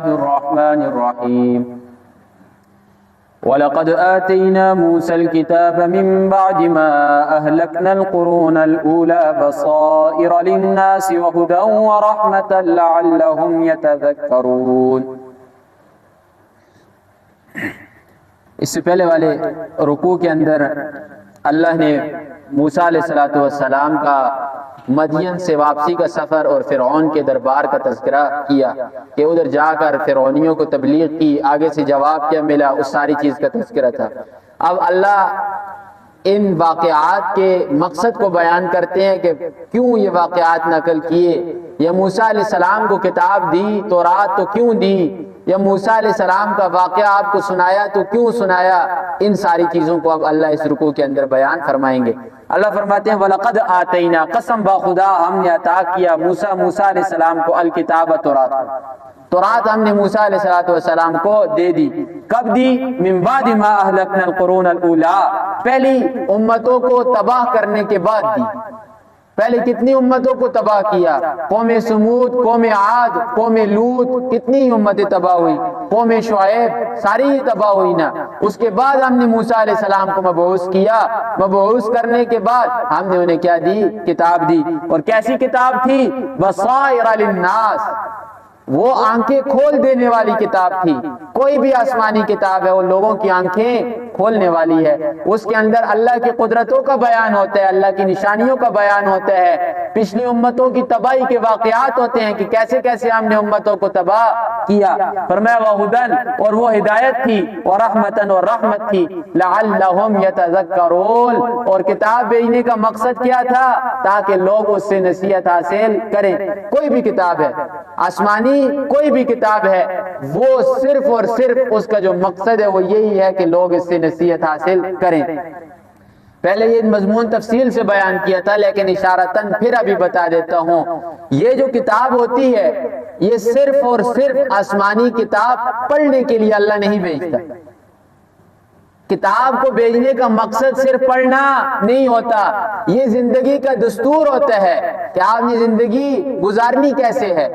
الرحمن الرحيم وَلَقَدْ آتَيْنَا مُوسَى الْكِتَابَ مِنْ بَعْدِ مَا أَهْلَكْنَا الْقُرُونَ الْأُولَى بَصَائِرَ لِلنَّاسِ وَهُدًى وَرَحْمَةً لَعَلَّهُمْ يَتَذَكَّرُونَ۔ اس سے پہلے والے رکوع کے اندر اللہ نے موسیٰ علیہ السلام کا مدین سے واپسی کا سفر اور فرعون کے دربار کا تذکرہ کیا کہ ادھر جا کر فرعونیوں کو تبلیغ کی، آگے سے جواب کیا ملا، اس ساری چیز کا تذکرہ تھا۔ اب اللہ ان واقعات کے مقصد کو بیان کرتے ہیں کہ کیوں یہ واقعات نقل کیے، یا موسیٰ علیہ السلام کو کتاب دی، تورات تو کیوں دی، یا موسیٰ علیہ السلام کا واقعہ آپ کو سنایا تو کیوں سنایا، ان ساری چیزوں کو اب اللہ اس رکوع کے اندر بیان فرمائیں گے۔ اللہ فرماتے ہیں وَلَقَدْ آتَيْنَا، قسم بخدا ہم نے عطا کیا موسیٰ علیہ السلام کو الکتاب تورات ہم نے موسیٰ علیہ السلام کو دے دی۔ کب دی؟ من بعد ما اہلکنا القرون الاولی، پہلی امتوں کو تباہ کرنے کے بعد دی۔ پہلے کتنی امتوں کو تباہ کیا؟ قوم سمود، قوم عاد، قوم لوط، کتنی امتیں تباہ ہوئی، قوم شعیب، ساری تباہ ہوئی نا۔ اس کے بعد ہم نے موسیٰ علیہ السلام کو مبعوث کیا، مبعوث کرنے کے بعد ہم نے انہیں کیا دی؟ کتاب دی۔ اور کیسی کتاب تھی؟ بصائر للناس، وہ آنکھیں کھول دینے والی کتاب تھی۔ کوئی بھی آسمانی کتاب ہے وہ لوگوں کی آنکھیں کھولنے والی ہے، اس کے اندر اللہ کی قدرتوں کا بیان ہوتا ہے، اللہ کی نشانیوں کا بیان ہوتا ہے، پچھلی امتوں کی تباہی کے واقعات ہوتے ہیں کہ کیسے کیسے ہم نے امتوں کو تباہ کیا۔ فرمایا وَہُدًى، اور وہ ہدایت تھی، وَرَحْمَةً، اور رحمت تھی، لَعَلَّهُمْ يَتَذَكَّرُونَ، اور کتاب بھیجنے کا مقصد کیا تھا؟ تاکہ لوگ اس سے نصیحت حاصل کریں۔ کوئی بھی کتاب ہے آسمانی، کوئی بھی کتاب ہے، وہ صرف اور صرف اس کا جو مقصد ہے وہ یہی ہے کہ لوگ اس سے نصیحت حاصل کریں۔ پہلے یہ مضمون تفصیل سے بیان کیا تھا لیکن اشارتاً پھر ابھی بتا دیتا ہوں، یہ جو کتاب ہوتی ہے یہ صرف اور صرف آسمانی کتاب پڑھنے کے لیے اللہ نہیں بھیجتا۔ کتاب کو بھیجنے کا مقصد صرف پڑھنا نہیں ہوتا، یہ زندگی کا دستور ہوتا ہے کہ آپ نے زندگی گزارنی کیسے ہے،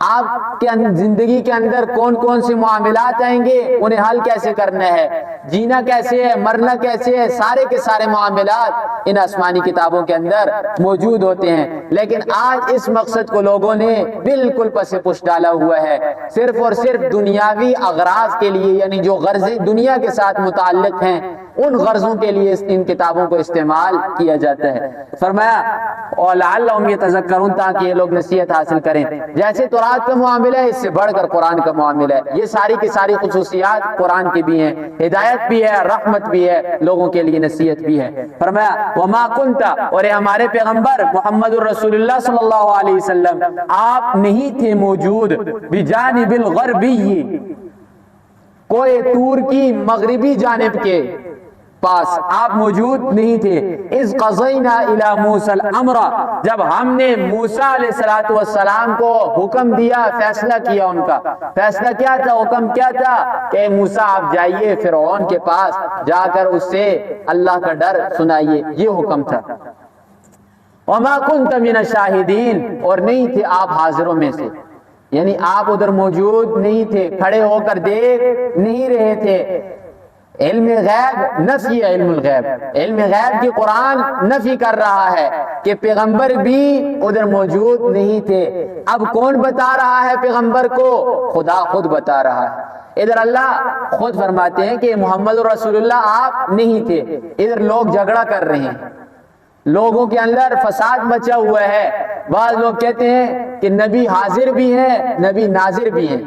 آپ کے زندگی کے اندر کون کون سے معاملات آئیں گے، انہیں حل کیسے کرنا ہے، جینا کیسے ہے، مرنا کیسے ہے، سارے کے سارے معاملات ان آسمانی کتابوں کے اندر موجود ہوتے ہیں۔ لیکن آج اس مقصد کو لوگوں نے بالکل پس پش ڈالا ہوا ہے، صرف اور صرف دنیاوی اغراض کے لیے، یعنی جو غرضیں دنیا کے ساتھ متعلق ہیں ان غرضوں کے لیے ان کتابوں کو استعمال کیا جاتا ہے۔ فرمایا وَلَعَلَّهُمْ يَتَذَكَّرُونَ، تاکہ یہ لوگ نصیحت حاصل کریں۔ جیسے تورات کا معاملہ ہے، اس سے بڑھ کر قرآن کا معاملہ ہے، یہ ساری کی ساری خصوصیات قرآن کی بھی ہیں، ہدایت بھی ہے، رحمت بھی ہے، لوگوں کے لیے نصیحت بھی ہے۔ فرمایا وَمَا كُنْتَ، اور ہمارے پیغمبر محمد الرسول اللہ صلی اللہ علیہ وسلم آپ نہیں تھے موجود، بِجَانِبِ الْغَرْبِيِّ، کوئی طور کی مغربی جانب کے پاس آپ موجود نہیں تھے، اِذْ قَضَيْنَا إِلَى مُوسَى الْأَمْرَ، جب ہم نے موسیٰ علیہ السلام کو حکم دیا، فیصلہ کیا، ان کا فیصلہ کیا تھا، حکم کیا تھا کہ موسیٰ آپ جائیے فرعون کے پاس، جا کر اس سے اللہ کا ڈر سنائیے، یہ حکم تھا۔ وَمَا كُنْتَ مِنَ الشَّاهِدِينَ، اور نہیں تھے آپ حاضروں میں سے، یعنی آپ ادھر موجود نہیں تھے، کھڑے ہو کر دیکھ نہیں رہے تھے۔ علم غیب نفی ہے، علم الغیب، علم غیب کی قرآن نفی کر رہا ہے کہ پیغمبر بھی ادھر موجود نہیں تھے۔ اب کون بتا رہا ہے پیغمبر کو؟ خدا خود بتا رہا ہے۔ ادھر اللہ خود فرماتے ہیں کہ محمد رسول اللہ آپ نہیں تھے، ادھر لوگ جھگڑا کر رہے ہیں، لوگوں کے اندر فساد مچا ہوا ہے۔ بعض لوگ کہتے ہیں کہ نبی حاضر بھی ہیں، نبی ناظر بھی ہیں۔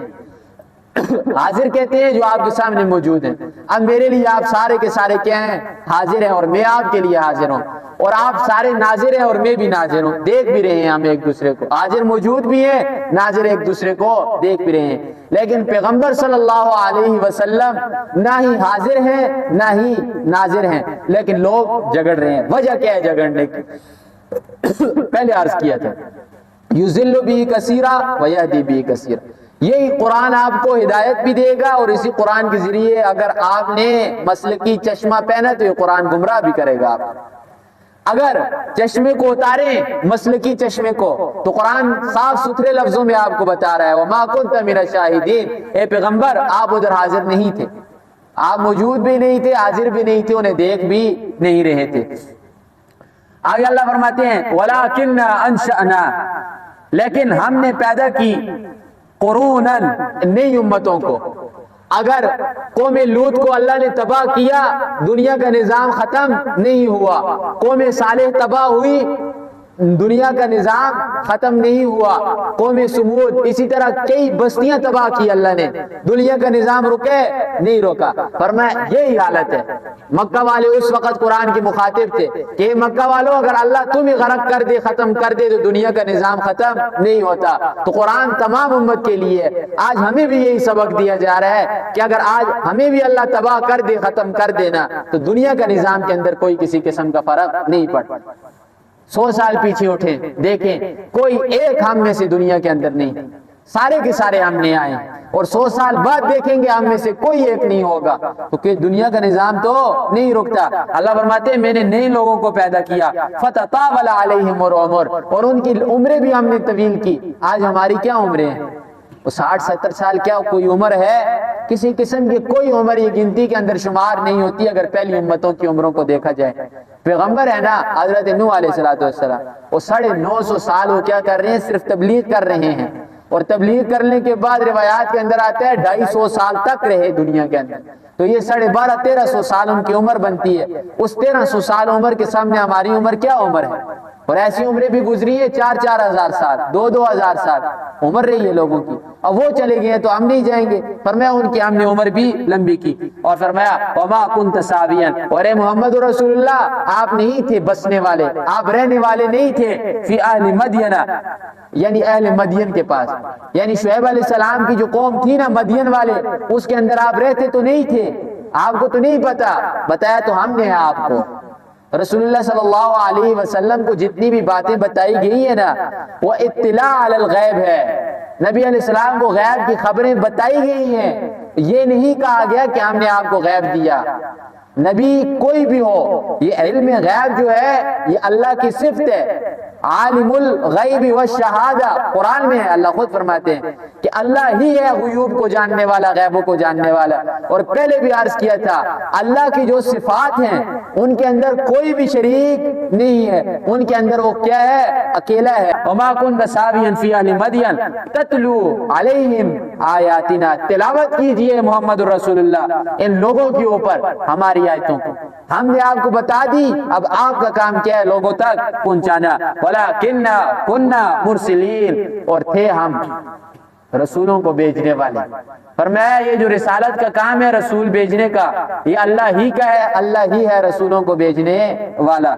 حاضر کہتے ہیں جو آپ کے سامنے موجود ہیں، اب میرے لیے آپ سارے کے سارے کیا ہیں؟ حاضر ہیں، اور میں آپ کے لیے حاضر ہوں، اور آپ سارے ناظر ہیں اور میں بھی ناظر ہوں، دیکھ بھی رہے ہیں ہم ایک دوسرے کو، حاضر موجود بھی ہیں، ناظر ایک دوسرے کو دیکھ بھی رہے ہیں۔ لیکن پیغمبر صلی اللہ علیہ وسلم نہ ہی حاضر ہیں نہ ہی ناظر ہیں، لیکن لوگ جھگڑ رہے ہیں۔ وجہ کیا ہے جھگڑنے کی؟ پہلے عرض کیا تھا یُضِلُّ بِهِ كَثِيرًا وَيَهْدِي بِهِ كَثِيرًا، یہی قرآن آپ کو ہدایت بھی دے گا، اور اسی قرآن کے ذریعے اگر آپ نے مسلکی چشمہ پہنا تو یہ قرآن گمراہ بھی کرے گا آپ۔ اگر چشمے کو اتاریں مسلکی چشمے کو تو قرآن صاف ستھرے لفظوں میں آپ کو بتا رہا ہے وما کنت من الشاہدین، اے پیغمبر آپ ادھر حاضر نہیں تھے، آپ موجود بھی نہیں تھے، حاضر بھی نہیں تھے، انہیں دیکھ بھی نہیں رہے تھے۔ آگے اللہ فرماتے ہیں وَلَٰكِنَّا أَنشَأْنَا، لیکن ہم نے پیدا کی قروناً نئی امتوں کو۔ اگر قوم لوط کو اللہ نے تباہ کیا، دنیا کا نظام ختم نہیں ہوا، قوم صالح تباہ ہوئی، دنیا کا نظام ختم نہیں ہوا، قوم سمود اسی طرح کئی بستیاں تباہ کی اللہ نے، دنیا کا نظام رکے نہیں روکا۔ فرمایا یہی حالت ہے۔ مکہ والے اس وقت قرآن کے مخاطب تھے کہ مکہ والوں اگر اللہ تمہیں غرق کر دے، ختم کر دے تو دنیا کا نظام ختم نہیں ہوتا۔ تو قرآن تمام امت کے لیے آج ہمیں بھی یہی سبق دیا جا رہا ہے کہ اگر آج ہمیں بھی اللہ تباہ کر دے، ختم کر دینا، تو دنیا کا نظام کے اندر کوئی کسی قسم کا فرق نہیں پڑتا۔ 100 سال پیچھے اٹھیں دیکھیں، کوئی ایک ہم میں سے دنیا کے اندر نہیں، سارے کے سارے ہم نے آئے، اور 100 سال بعد دیکھیں گے ہم میں سے کوئی ایک نہیں ہوگا، تو کہ دنیا کا نظام تو نہیں رکتا۔ اللہ فرماتے ہیں میں نے نئے لوگوں کو پیدا کیا، فَتَطَاوَلَ عَلَيْهِمُ الْعُمُرُ، اور ان کی عمریں بھی ہم نے طویل کی۔ آج ہماری کیا عمریں ہیں؟ 60-70 سال کیا کوئی عمر ہے؟ کسی قسم کی کوئی عمر یہ گنتی کے اندر شمار نہیں ہوتی اگر پہلی امتوں کی عمروں کو دیکھا جائے۔ پیغمبر ہے نا حضرت نوح علیہ السلام، وہ 950 سال وہ کیا کر رہے ہیں؟ صرف تبلیغ کر رہے ہیں، اور تبلیغ کرنے کے بعد روایات کے اندر آتا ہے 250 سال تک رہے دنیا کے اندر، تو یہ 1250-1300 سال ان کی عمر بنتی ہے۔ اس 1300 سال عمر کے سامنے ہماری عمر کیا عمر ہے؟ اور ایسی عمریں بھی گزری ہیں 4-4 ہزار سال، 2-2 ہزار سال عمر رہی ہے لوگوں کی، اب وہ چلے گئے تو ہم نہیں جائیں گے۔ فرمایا ان کی ہم نے عمر بھی لمبی کی، اور فرمایا وما كنت ساويا، اور اے محمد رسول اللہ آپ نہیں تھے بسنے والے، آپ رہنے والے نہیں تھے فی اہل مدین، یعنی اہل مدین کے پاس، یعنی شعیب علیہ السلام کی جو قوم تھی نا مدین والے، اس کے اندر آپ رہتے تو نہیں تھے، آپ کو تو نہیں پتا، بتایا تو ہم نے ہے آپ کو۔ رسول اللہ صلی اللہ علیہ وسلم کو جتنی بھی باتیں بتائی گئی ہیں نا وہ اطلاع علی الغیب ہے، نبی علیہ السلام کو غیب کی خبریں بتائی گئی ہیں، یہ نہیں کہا گیا کہ ہم نے آپ کو غیب دیا۔ نبی کوئی بھی ہو، یہ علم غیب جو ہے یہ اللہ کی صفت ہے، عالم الغیب والشہادہ، قرآن میں ہے، اللہ خود فرماتے ہیں کہ اللہ ہی ہے غیوب کو جاننے والا، غیبوں کو جاننے والا۔ اور پہلے بھی عرض کیا تھا اللہ کی جو صفات ہیں ان کے اندر کوئی بھی شریک نہیں ہے، ان کے اندر وہ کیا ہے؟ اکیلا ہے۔ وما كنت ساويا في اهل مدين تتلو عليهم آیاتنا، تلاوت کیجئے محمد رسول اللہ ان لوگوں کے اوپر ہماری آیتوں کو، ہم نے آپ کو بتا دی، اب آپ کا کام کیا ہے؟ لوگوں تک پہنچانا۔ وَلَٰكِنَّا كُنَّا مُرْسِلِينَ، اور تھے ہم رسولوں کو بھیجنے والے۔ فرمایا یہ جو رسالت کا کام ہے رسول بھیجنے کا، یہ اللہ ہی کا ہے، اللہ ہی ہے رسولوں کو بھیجنے والا۔